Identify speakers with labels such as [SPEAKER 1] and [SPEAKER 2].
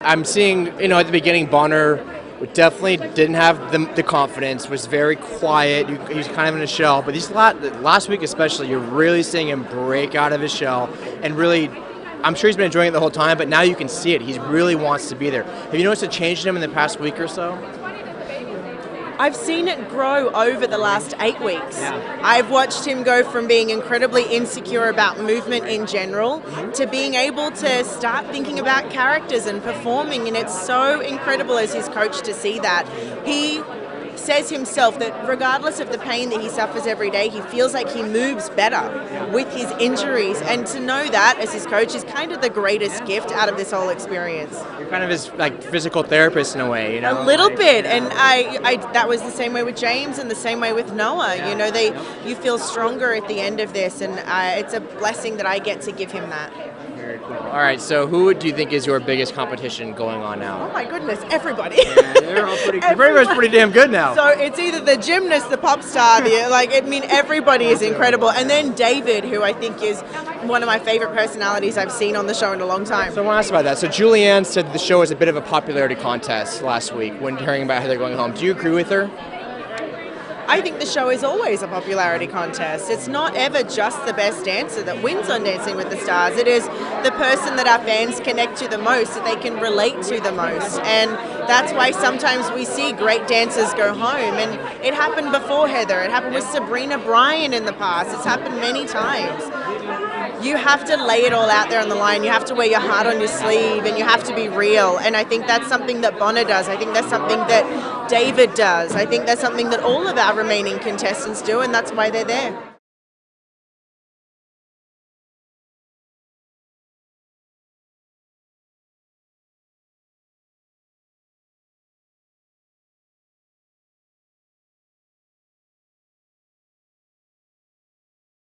[SPEAKER 1] I'm seeing, at the beginning, Bonner definitely didn't have the confidence, was very quiet. He was kind of in a shell. But last week especially, you're really seeing him break out of his shell and really, I'm sure he's been enjoying it the whole time, but now you can see it. He really wants to be there. Have you noticed a change in him in the past week or so?
[SPEAKER 2] I've seen it grow over the last 8 weeks.
[SPEAKER 1] Yeah.
[SPEAKER 2] I've watched him go from being incredibly insecure about movement in general to being able to start thinking about characters and performing, and it's so incredible as his coach to see that. He says himself that regardless of the pain that he suffers every day, he feels like he moves better with his injuries, and to know that as his coach is kind of the greatest gift out of this whole experience.
[SPEAKER 1] You're kind of his physical therapist in a way,
[SPEAKER 2] A little bit, and I that was the same way with James and the same way with Noah. You feel stronger at the end of this, and it's a blessing that I get to give him that.
[SPEAKER 1] Very cool. All right, so who do you think is your biggest competition going on now?
[SPEAKER 2] Oh my goodness, everybody.
[SPEAKER 1] Yeah, they're all pretty damn good now.
[SPEAKER 2] So it's either the gymnast, the pop star, everybody is incredible. And then David, who I think is one of my favorite personalities I've seen on the show in a long time.
[SPEAKER 1] So I want to ask about that. So Julianne said the show was a bit of a popularity contest last week when hearing about how they're going home. Do you agree with her?
[SPEAKER 2] I think the show is always a popularity contest. It's not ever just the best dancer that wins on Dancing with the Stars. It is the person that our fans connect to the most, that they can relate to the most. And that's why sometimes we see great dancers go home. And it happened before Heather. It happened with Sabrina Bryan in the past. It's happened many times. You have to lay it all out there on the line. You have to wear your heart on your sleeve, and you have to be real. And I think that's something that Bonner does. I think that's something that David does. I think that's something that all of our remaining contestants do, and that's why they're there.